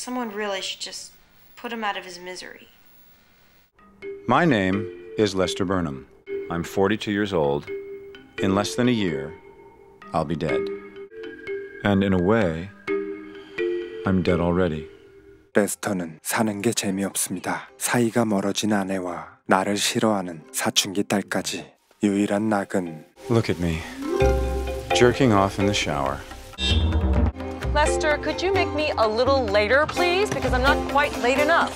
Someone really should just put him out of his misery. My name is Lester Burnham. I'm 42 years old. In less than a year, I'll be dead. And in a way, I'm dead already. 레스터는 사는 게 재미없습니다. 사이가 멀어진 아내와 나를 싫어하는 사춘기 딸까지. 유일한 낙은 Look at me, jerking off in the shower. Lester, could you make me a little later, please? Because I'm not quite late enough.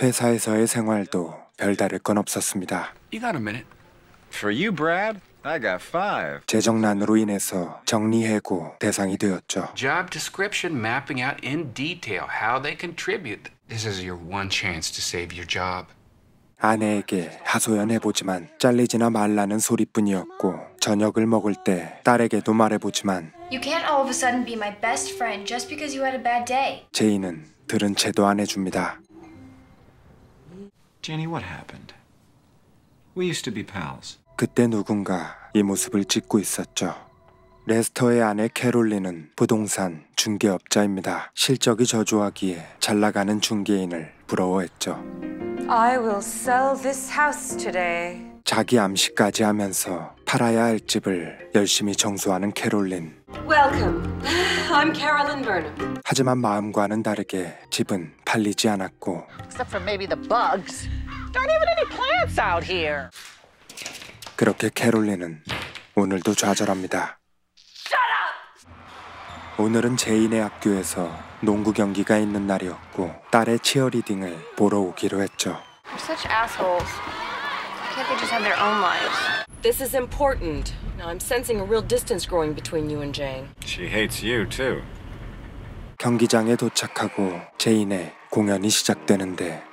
회사에서의 생활도 별다를 건 없었습니다. You got a minute? For you, Brad, I got 5. 재정난으로 인해서 정리해고 대상이 되었죠. Job description mapping out in detail how they contribute. This is your one chance to save your job. 아내에게 하소연해보지만 잘리지나 말라는 소리뿐이었고 저녁을 먹을 때 딸에게도 말해보지만 You can't all of a sudden be my best friend just because you had a bad day. 제이는 들은 채도 안 해줍니다. Jenny, what happened? We used to be pals. 그때 누군가 이 모습을 찍고 있었죠. 레스터의 아내 캐롤린은 부동산 중개업자입니다. 실적이 저조하기에 잘나가는 중개인을 부러워했죠. I will sell this house today. 자기 암시까지 하면서 팔아야 할 집을 열심히 정수하는 캐롤린. Welcome. I'm Carolyn Burnham. 하지만 마음과는 다르게 집은 팔리지 않았고 Except for maybe the bugs. There aren't even any plants out here. 그렇게 캐롤린은 오늘도 좌절합니다. 오늘은 제인의 학교에서 농구 경기가 있는 날이었고 딸의 치어리딩을 보러 오기로 했죠. They're such assholes. Why can't they just have their own lives? This is important. Now I'm sensing a real distance growing between you and Jane. She hates you, too. 경기장에 도착하고 제인의 공연이 시작되는데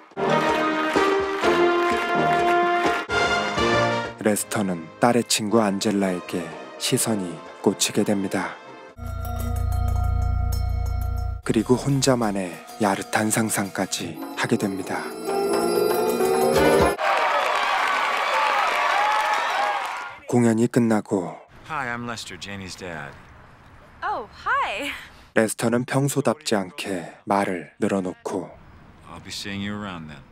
레스터는 딸의 친구 안젤라에게 시선이 꽂히게 됩니다. 그리고 혼자만의 야릇한 상상까지 하게 됩니다. 공연이 끝나고 Hi, I'm Lester, Janie's dad. Oh, hi. 레스터는 평소답지 않게 말을 늘어놓고 I'll be seeing you around then.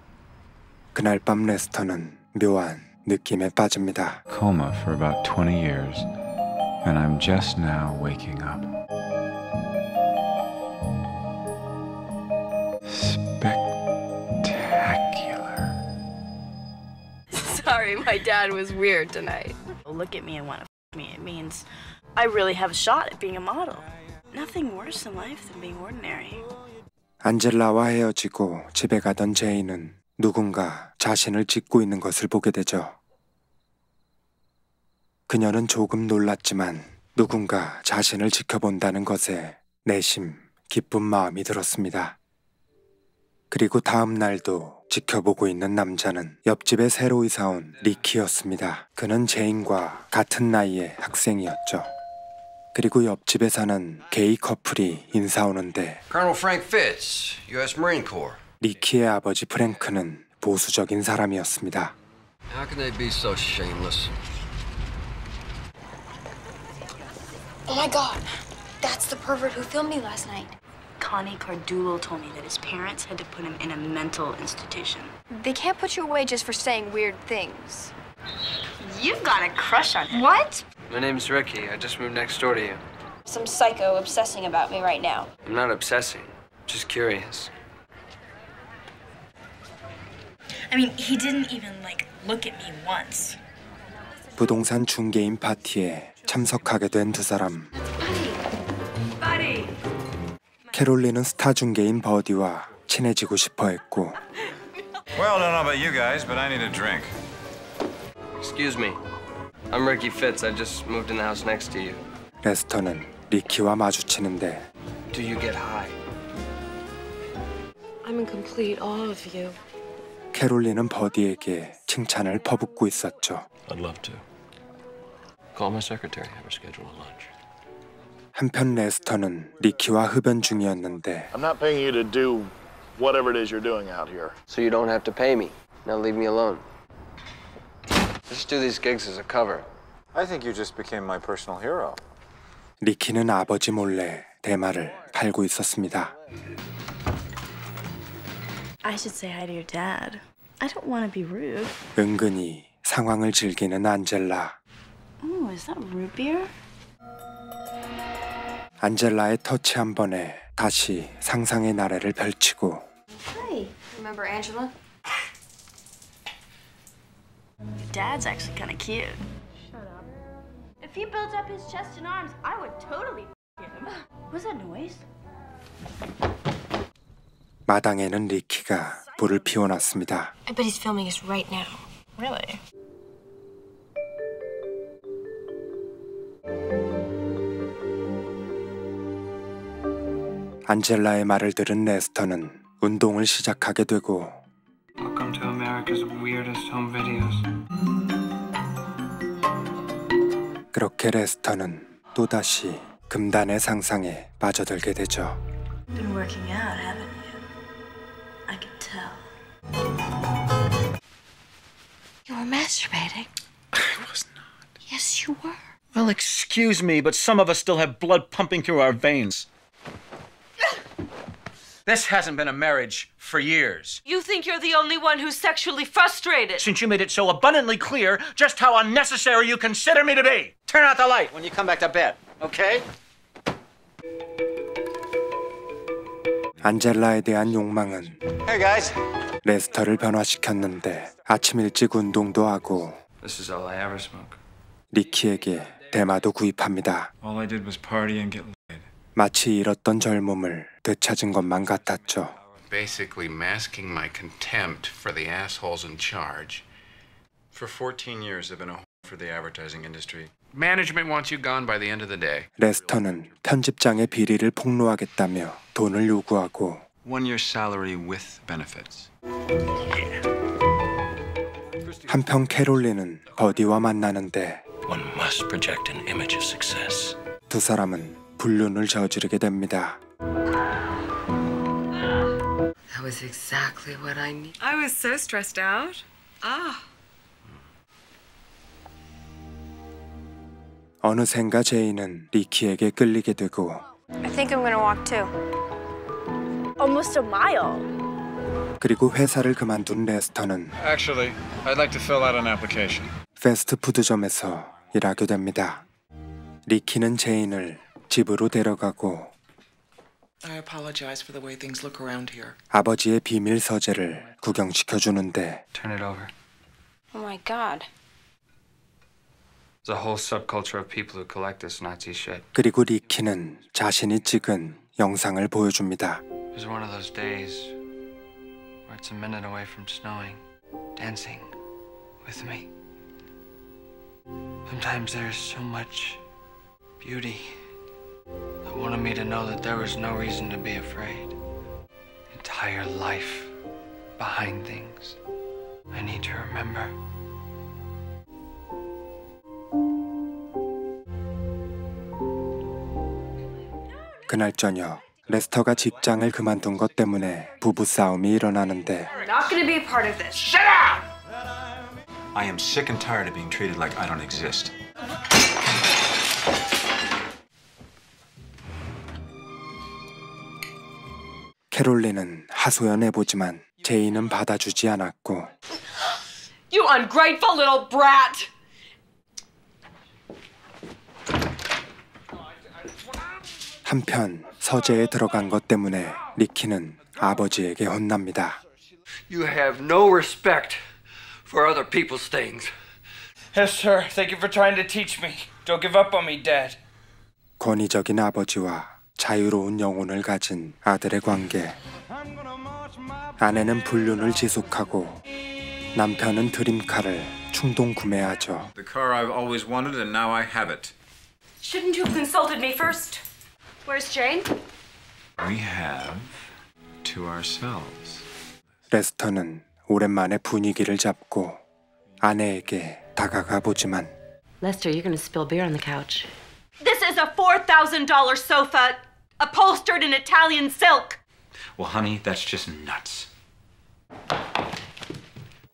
그날 밤 레스터는 묘한 느낌에 빠집니다. Coma for about 20 years, and I'm just now waking up. Spectacular. Sorry, my dad was weird tonight. Look at me and want to me. It means I really have a shot at being a model. Nothing worse in life than being ordinary. 안젤라와 헤어지고 집에 가던 제이는 누군가 자신을 찍고 있는 것을 보게 되죠. 그녀는 조금 놀랐지만 누군가 자신을 지켜본다는 것에 내심 기쁜 마음이 들었습니다. 그리고 다음 날도 지켜보고 있는 남자는 옆집에 새로 이사 온 리키였습니다. 그는 제인과 같은 나이의 학생이었죠. 그리고 옆집에 사는 게이 커플이 인사 오는데 Colonel Frank Fitz, U.S. Marine Corps. 리키의 아버지 프랭크는 보수적인 사람이었습니다. How can they be so shameless? Oh my god. That's the pervert who filmed me last night. Connie Cardulo told me that his parents had to put him in a mental institution. They can't put you away just for saying weird things. You've got a crush on him. What? My name's Ricky. I just moved next door to you. Some psycho obsessing about me right now. I'm not obsessing. Just curious. I mean, he didn't even, look at me once. 부동산 중개인 파티에 참석하게 된 두 사람. 캐롤린은 스타 중개인 버디와 친해지고 싶어 했고 Well, I don't know about you guys, but I need a drink. Excuse me. I'm Ricky Fitz. I just moved in the house next to you. 레스터는 리키와 마주치는데 Do you get high? I'm in complete awe of you. 캐롤린은 버디에게 칭찬을 퍼붓고 있었죠. I'd love to. Call my secretary. Have her schedule a lunch. 한편 레스터는 리키와 흡연 중이었는데 I'm not paying you to do whatever it is you're doing out here. So you don't have to pay me. Now leave me alone. Just do these gigs as a cover. I think you just became my personal hero. 리키는 아버지 몰래 대마를 팔고 있었습니다. I should say hi to your dad. I don't want to be rude. 은근히 상황을 즐기는 안젤라. Oh, is that root beer? 안젤라의 터치 한 번에 다시 상상의 나래를 펼치고 Hey, remember Angela? Your dad's actually kind of cute. Shut up. If he builds up his chest and arms, I would totally him. What's that noise? 마당에는 리키가 불을 피워놨습니다. I bet he's filming us right now. Really? 안젤라의 말을 들은 레스터는 운동을 시작하게 되고 Welcome to America's weirdest home videos. 그렇게 레스터는 또다시 금단의 상상에 빠져들게 되죠. Been working out, haven't you? I can tell. You were masturbating. I was not. Yes, you were. Well, excuse me, but some of us still have blood pumping through our veins. This hasn't been a marriage for years. You think you're the only one who's sexually frustrated? Since you made it so abundantly clear just how unnecessary you consider me to be. Turn out the light when you come back to bed, okay? 안젤라에 대한 욕망은 Hey guys. 레스터를 변화시켰는데 아침 일찍 운동도 하고 This is all I ever smoke. 리키에게 대마도 구입합니다. All I did was party and get laid. 마치 잃었던 젊음을 되찾은 것만 같았죠. Basically masking my contempt for the assholes in charge. For 14 years, I've been a whore for the advertising industry. Management wants you gone by the end of the day. 레스터는 편집장의 비리를 폭로하겠다며 돈을 요구하고 1 year's salary with benefits. 한편 캐롤린은 버디와 만나는데 One must project an image of success. 두 사람은 불륜을 저지르게 됩니다. That was exactly what I need. I was so stressed out. 어느샌가 제이는 리키에게 끌리게 되고 I think I'm gonna walk too. Almost a mile. 그리고 회사를 그만둔 레스터는 Actually, I'd like to fill out an application. 패스트푸드점에서 일하게 됩니다. 리키는 제인을 집으로 데려가고 I apologize for the way things look around here. 아버지의 비밀 서재를 구경시켜주는데 Turn it over. Oh my God. There's a whole subculture of people who collect this Nazi shit. 그리고 리키는 자신이 찍은 영상을 보여줍니다. It was one of those days where it's a minute away from snowing, dancing with me. Sometimes there's so much beauty that wanted me to know that there was no reason to be afraid. Entire life behind things I need to remember. 그날 저녁 레스터가 직장을 그만둔 것 때문에 부부 싸움이 일어나는데 Not gonna be a part of this. Shut up! I am sick and tired of being treated like I don't exist. 캐롤린은 하소연해보지만 제이는 받아주지 않았고 You ungrateful little brat! 한편 서재에 들어간 것 때문에 리키는 아버지에게 혼납니다. You have no respect for other people's things. Yes, sir. Thank you for trying to teach me. Don't give up on me, Dad. 권위적인 아버지와 자유로운 영혼을 가진 아들의 관계. 아내는 불륜을 지속하고 남편은 드림카를 충동 구매하죠. The car I've always wanted and now I have it. Shouldn't you have consulted me first? Where's Jane? We have to ourselves. 레스터는 오랜만에 분위기를 잡고 아내에게 다가가 보지만 Lester, you're gonna spill beer on the couch. This is a $4,000 sofa, upholstered in Italian silk. Well, honey, that's just nuts.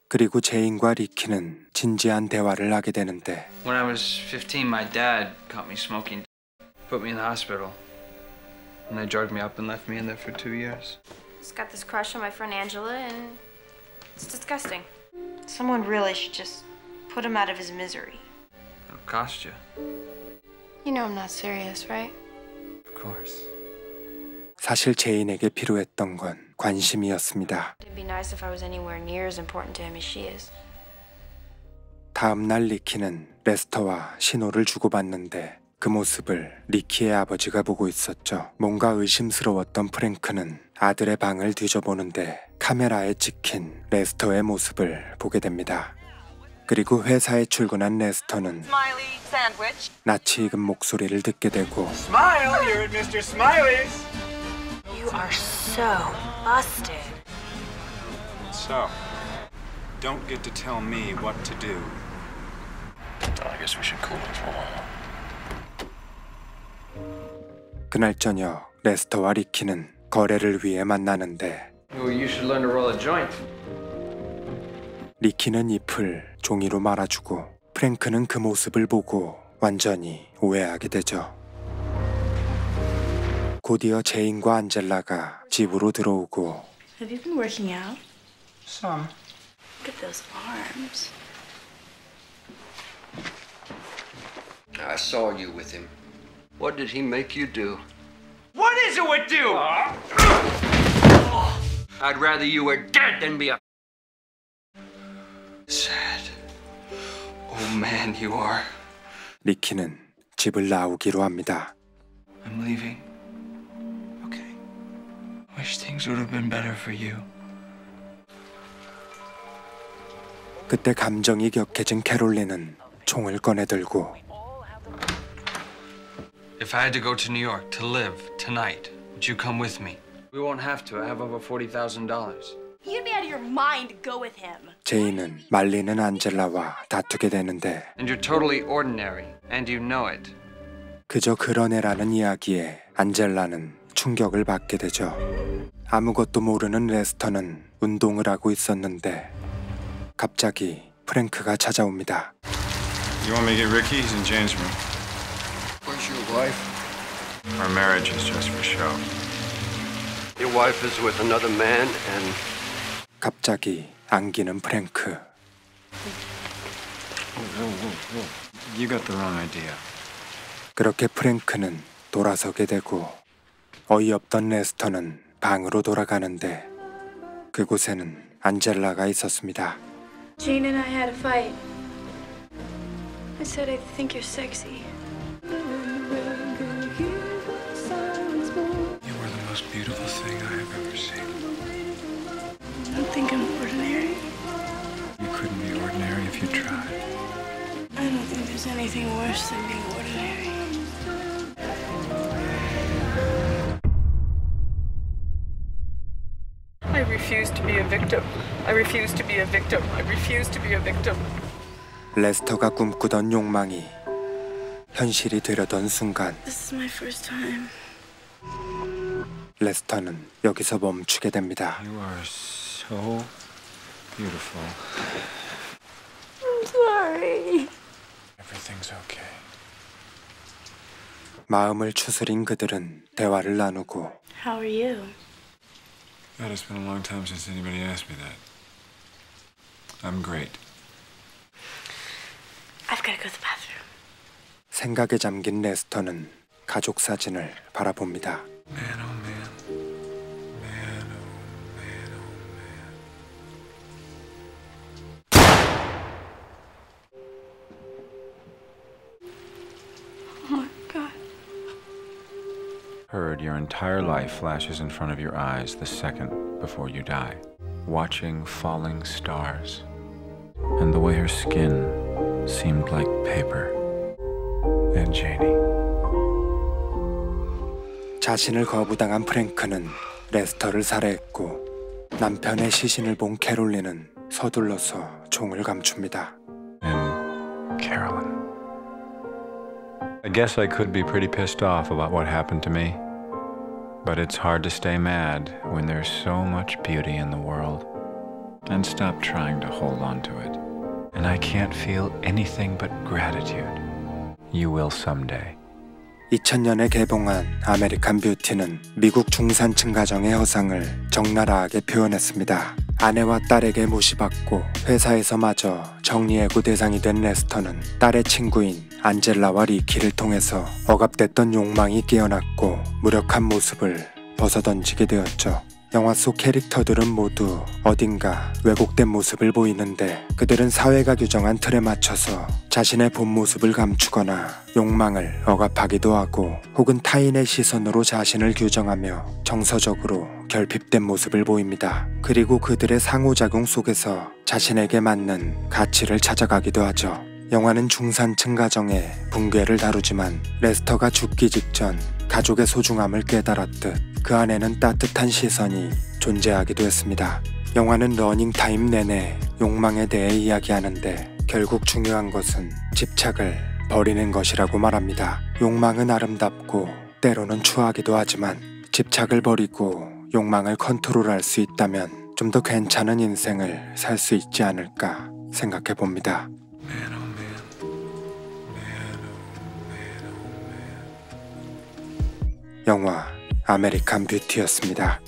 그리고 제인과 리키는 진지한 대화를 하게 되는데 When I was 15, my dad caught me smoking. put me in the hospital. And they drugged me up and left me in there for 2 years. He's got this crush on my friend Angela, and it's disgusting. Someone really should just put him out of his misery. It'll cost you. You know I'm not serious, right? Of course. 사실 제인에게 필요했던 건 관심이었습니다. It'd be nice if I was anywhere near as important to him as she is. 다음 날 리키는 레스터와 신호를 주고받는데 그 모습을 리키의 아버지가 보고 있었죠. 뭔가 의심스러웠던 프랭크는 아들의 방을 뒤져보는데 카메라에 찍힌 레스터의 모습을 보게 됩니다. 그리고 회사에 출근한 레스터는 낯이 익은 목소리를 듣게 되고 Smile, you're at Mr. Smiley's. You are so busted. So, don't get to tell me what to do. I guess we should cool it for a while. 그날 저녁 레스터와 리키는 거래를 위해 만나는데 Well, you should learn to roll a joint. 리키는 잎을 종이로 말아주고 프랭크는 그 모습을 보고 완전히 오해하게 되죠. 곧이어 제인과 안젤라가 집으로 들어오고 Have you been working out? Some. Look at those arms. I saw you with him. What did he make you do? What is it with you? I'd rather you were dead than be a... Sad. Oh man, you are. 리키는 집을 나오기로 합니다. I'm leaving. Okay. Wish things would have been better for you. 그때 감정이 격해진 캐롤린은 총을 꺼내들고 If I had to go to New York to live tonight, would you come with me? We won't have to. I have over $40,000. You'd be out of your mind to go with him. 제인은 말리는 안젤라와 다투게 되는데 And you're totally ordinary, and you know it. 그저 그런 애라는 이야기에 안젤라는 충격을 받게 되죠. 아무것도 모르는 레스터는 운동을 하고 있었는데 갑자기 프랭크가 찾아옵니다. You want me to get Ricky? He's in Jane's room. Where's your wife? Our marriage is just for show. Your wife is with another man and... 갑자기 안기는 프랭크. You got the wrong idea. 그렇게 프랭크는 돌아서게 되고 어이없던 레스터는 방으로 돌아가는데 그곳에는 안젤라가 있었습니다. Jane and I had a fight. I said I think you're sexy. You were the most beautiful thing I have ever seen. I don't think I'm ordinary. You couldn't be ordinary if you tried. I don't think there's anything worse than being ordinary. I refuse to be a victim. I refuse to be a victim. I refuse to be a victim. 레스터가 꿈꾸던 욕망이 현실이 되려던 순간 This is my first time. 레스터는 여기서 멈추게 됩니다. You are so beautiful. I'm sorry. Everything's okay. 마음을 추스린 그들은 대화를 나누고 How are you? God, it's been a long time since anybody asked me that. I'm great. I've got to go to the bathroom. 생각에 잠긴 레스터는 가족 사진을 바라봅니다. Man, oh man. Man, oh man, oh Oh my God. Heard your entire life flashes in front of your eyes the second before you die. Watching falling stars. And the way her skin seemed like paper. And Janie. 자신을 거부당한 프랭크는 레스터를 살해했고 남편의 시신을 본 캐롤린은 서둘러서 총을 감춥니다. And Carolyn. I guess I could be pretty pissed off about what happened to me. But it's hard to stay mad when there's so much beauty in the world. And stop trying to hold on to it. And I can't feel anything but gratitude. You will someday. 2000년에 개봉한 아메리칸 뷰티는 미국 중산층 가정의 허상을 적나라하게 표현했습니다. 아내와 딸에게 무시받고 회사에서마저 정리해고 대상이 된 레스터는 딸의 친구인 안젤라와 리키를 통해서 억압됐던 욕망이 깨어났고 무력한 모습을 벗어던지게 되었죠. 영화 속 캐릭터들은 모두 어딘가 왜곡된 모습을 보이는데 그들은 사회가 규정한 틀에 맞춰서 자신의 본 모습을 감추거나 욕망을 억압하기도 하고 혹은 타인의 시선으로 자신을 규정하며 정서적으로 결핍된 모습을 보입니다. 그리고 그들의 상호작용 속에서 자신에게 맞는 가치를 찾아가기도 하죠. 영화는 중산층 가정의 붕괴를 다루지만 레스터가 죽기 직전 가족의 소중함을 깨달았듯 그 안에는 따뜻한 시선이 존재하기도 했습니다. 영화는 러닝타임 내내 욕망에 대해 이야기하는데 결국 중요한 것은 집착을 버리는 것이라고 말합니다. 욕망은 아름답고 때로는 추하기도 하지만 집착을 버리고 욕망을 컨트롤할 수 있다면 좀 더 괜찮은 인생을 살 수 있지 않을까 생각해 봅니다. 영화 아메리칸 뷰티였습니다.